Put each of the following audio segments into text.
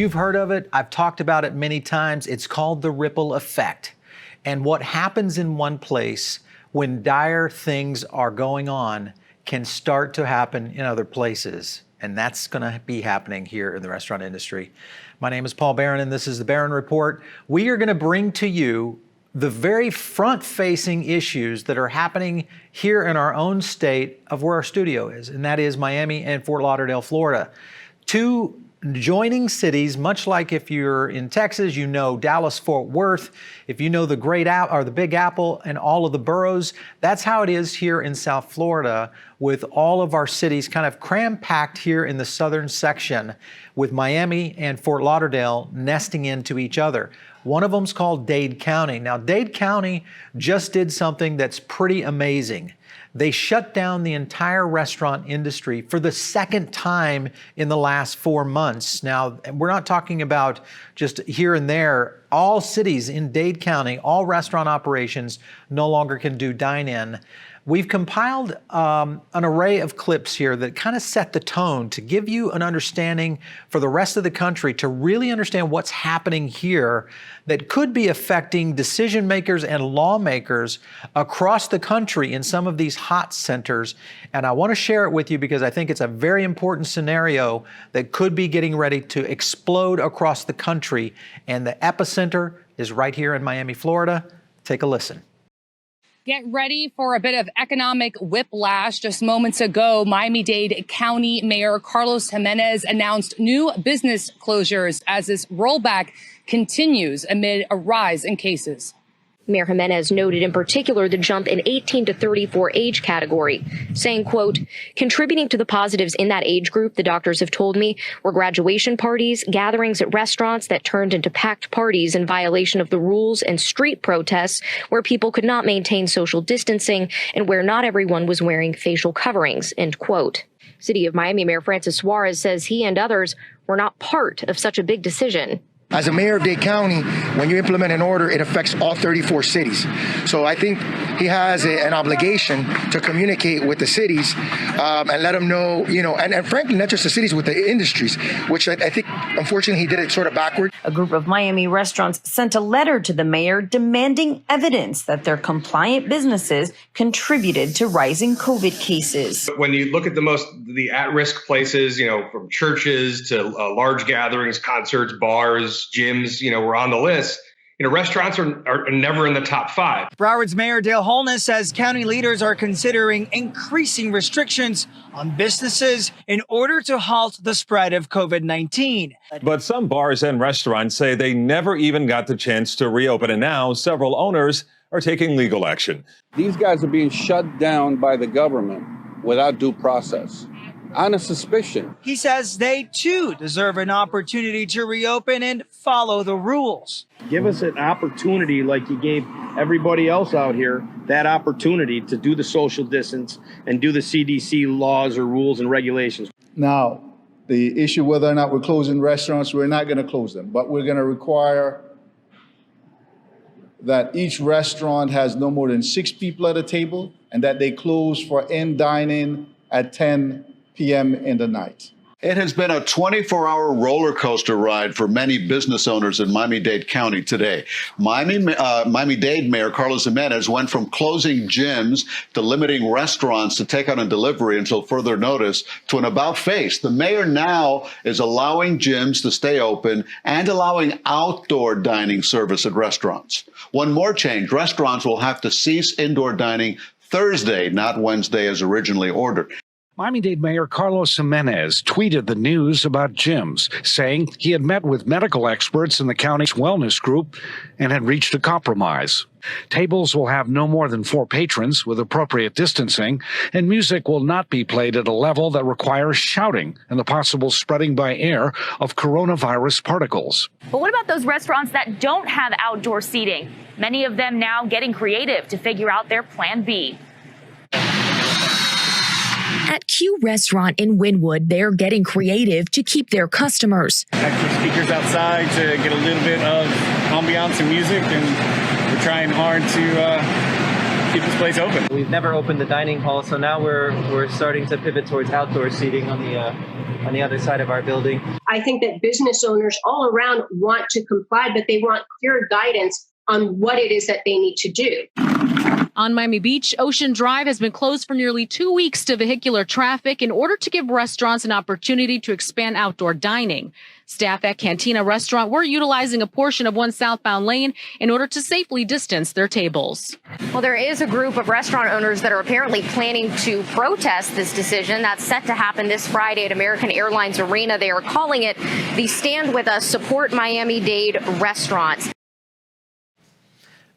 You've heard of it. I've talked about it many times. It's called the ripple effect. And what happens in one place when dire things are going on can start to happen in other places. And that's going to be happening here in the restaurant industry. My name is Paul Barron, and this is the Barron Report. We are going to bring to you the very front-facing issues that are happening here in our own state of where our studio is, and that is Miami and Fort Lauderdale, Florida. Two joining cities, much like if you're in Texas, you know Dallas-Fort Worth, if you know the the Big Apple and all of the boroughs, that's how it is here in South Florida, with all of our cities kind of cram-packed here in the southern section, with Miami and Fort Lauderdale nesting into each other. One of them's called Dade County. Now, Dade County just did something that's pretty amazing. They shut down the entire restaurant industry for the second time in the last 4 months. Now, we're not talking about just here and there. All cities in Dade County, all restaurant operations no longer can do dine-in. We've compiled an array of clips here that kind of set the tone to give you an understanding for the rest of the country to really understand what's happening here that could be affecting decision makers and lawmakers across the country in some of these hot centers. And I want to share it with you because I think it's a very important scenario that could be getting ready to explode across the country. And the epicenter is right here in Miami, Florida. Take a listen. Get ready for a bit of economic whiplash. Just moments ago, Miami-Dade County Mayor Carlos Gimenez announced new business closures as this rollback continues amid a rise in cases. Mayor Gimenez noted in particular the jump in 18 to 34 age category, saying, quote, contributing to the positives in that age group, the doctors have told me, were graduation parties, gatherings at restaurants that turned into packed parties in violation of the rules, and street protests where people could not maintain social distancing and where not everyone was wearing facial coverings, end quote. City of Miami Mayor Francis Suarez says he and others were not part of such a big decision. As a mayor of Dade County, when you implement an order, it affects all 34 cities. So I think he has an obligation to communicate with the cities and let them know, and frankly, not just the cities, with the industries, which I think, unfortunately, he did it sort of backward. A group of Miami restaurants sent a letter to the mayor demanding evidence that their compliant businesses contributed to rising COVID cases. When you look at the at-risk places, from churches to large gatherings, concerts, bars, gyms, were on the list. Restaurants are never in the top 5. Broward's Mayor Dale Holness says county leaders are considering increasing restrictions on businesses in order to halt the spread of COVID-19. But some bars and restaurants say they never even got the chance to reopen, and now several owners are taking legal action. These guys are being shut down by the government without due process, on a suspicion. He says they, too, deserve an opportunity to reopen and follow the rules. Give us an opportunity like you gave everybody else out here, that opportunity to do the social distance and do the CDC laws or rules and regulations. Now, the issue whether or not we're closing restaurants, we're not going to close them, but we're going to require that each restaurant has no more than 6 people at a table and that they close for in-dining at 10 p.m. in the night. It has been a 24-hour roller coaster ride for many business owners in Miami-Dade County today. Miami-Dade Mayor Carlos Gimenez went from closing gyms to limiting restaurants to takeout and delivery until further notice to an about-face. The mayor now is allowing gyms to stay open and allowing outdoor dining service at restaurants. One more change, restaurants will have to cease indoor dining Thursday, not Wednesday as originally ordered. Miami-Dade Mayor Carlos Gimenez tweeted the news about gyms, saying he had met with medical experts in the county's wellness group and had reached a compromise. Tables will have no more than 4 patrons with appropriate distancing, and music will not be played at a level that requires shouting and the possible spreading by air of coronavirus particles. But what about those restaurants that don't have outdoor seating? Many of them now getting creative to figure out their plan B. At Q Restaurant in Wynwood, they're getting creative to keep their customers. Extra speakers outside to get a little bit of ambiance and music, and we're trying hard to keep this place open. We've never opened the dining hall, so now we're starting to pivot towards outdoor seating on the other side of our building. I think that business owners all around want to comply, but they want clear guidance on what it is that they need to do. On Miami Beach, Ocean Drive has been closed for nearly 2 weeks to vehicular traffic in order to give restaurants an opportunity to expand outdoor dining. Staff at Cantina Restaurant were utilizing a portion of one southbound lane in order to safely distance their tables. Well, there is a group of restaurant owners that are apparently planning to protest this decision. That's set to happen this Friday at American Airlines Arena. They are calling it the Stand With Us, Support Miami-Dade Restaurants.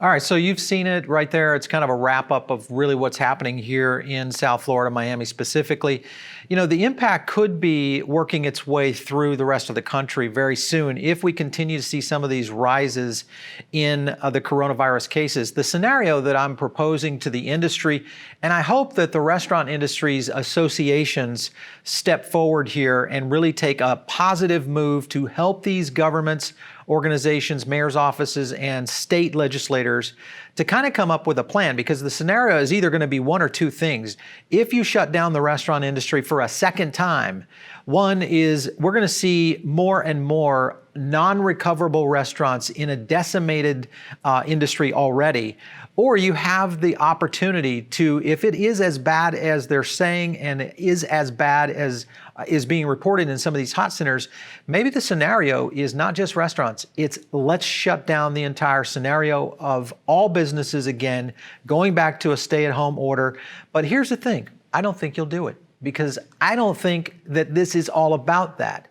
All right, so you've seen it right there. It's kind of a wrap up of really what's happening here in South Florida, Miami specifically. You know, the impact could be working its way through the rest of the country very soon if we continue to see some of these rises in the coronavirus cases. The scenario that I'm proposing to the industry, and I hope that the restaurant industry's associations step forward here and really take a positive move to help these governments, organizations, mayor's offices, and state legislators to kind of come up with a plan, because the scenario is either going to be one or two things. If you shut down the restaurant industry for a second time, one is we're going to see more and more non-recoverable restaurants in a decimated industry already. Or you have the opportunity to, if it is as bad as they're saying and is as bad as is being reported in some of these hot centers, maybe the scenario is not just restaurants. It's let's shut down the entire scenario of all businesses again, going back to a stay-at-home order. But here's the thing, I don't think you'll do it, because I don't think that this is all about that.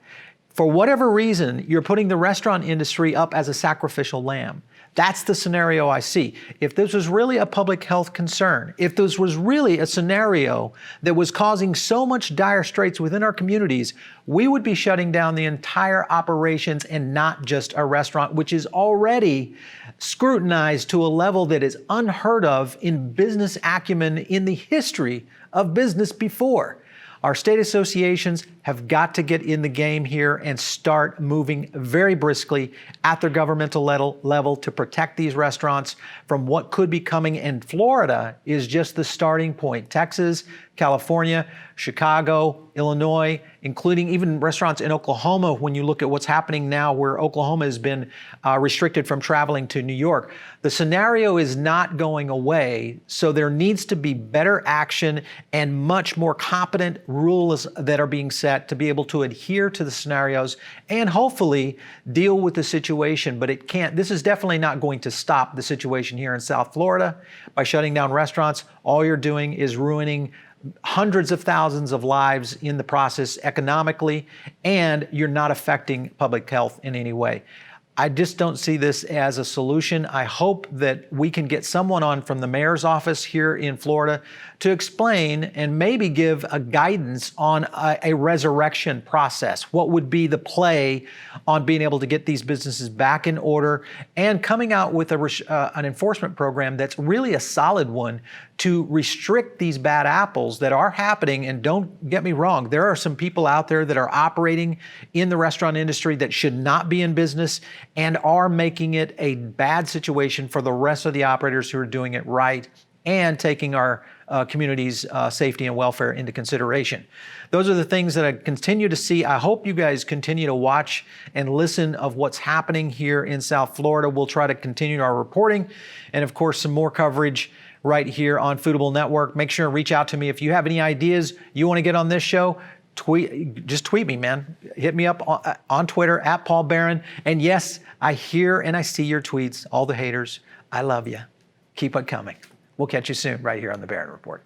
For whatever reason, you're putting the restaurant industry up as a sacrificial lamb. That's the scenario I see. If this was really a public health concern, if this was really a scenario that was causing so much dire straits within our communities, we would be shutting down the entire operations and not just a restaurant, which is already scrutinized to a level that is unheard of in business acumen in the history of business before. Our state associations have got to get in the game here and start moving very briskly at their governmental level to protect these restaurants from what could be coming. And Florida is just the starting point. Texas, California, Chicago, Illinois, including even restaurants in Oklahoma, when you look at what's happening now where Oklahoma has been restricted from traveling to New York. The scenario is not going away, so there needs to be better action and much more competent rules that are being set to be able to adhere to the scenarios and hopefully deal with the situation. But it can't, this is definitely not going to stop the situation here in South Florida. By shutting down restaurants, all you're doing is ruining hundreds of thousands of lives in the process economically, and you're not affecting public health in any way. I just don't see this as a solution. I hope that we can get someone on from the mayor's office here in Florida to explain and maybe give a guidance on a resurrection process. What would be the play on being able to get these businesses back in order and coming out with an enforcement program that's really a solid one to restrict these bad apples that are happening. And don't get me wrong, there are some people out there that are operating in the restaurant industry that should not be in business and are making it a bad situation for the rest of the operators who are doing it right and taking our community's safety and welfare into consideration. Those are the things that I continue to see. I hope you guys continue to watch and listen of what's happening here in South Florida. We'll try to continue our reporting and, of course, some more coverage right here on Foodable Network. Make sure and reach out to me if you have any ideas you want to get on this show. Just tweet me, man. Hit me up on Twitter at Paul Barron. And yes, I hear and I see your tweets, all the haters. I love you. Keep it coming. We'll catch you soon right here on the Barron Report.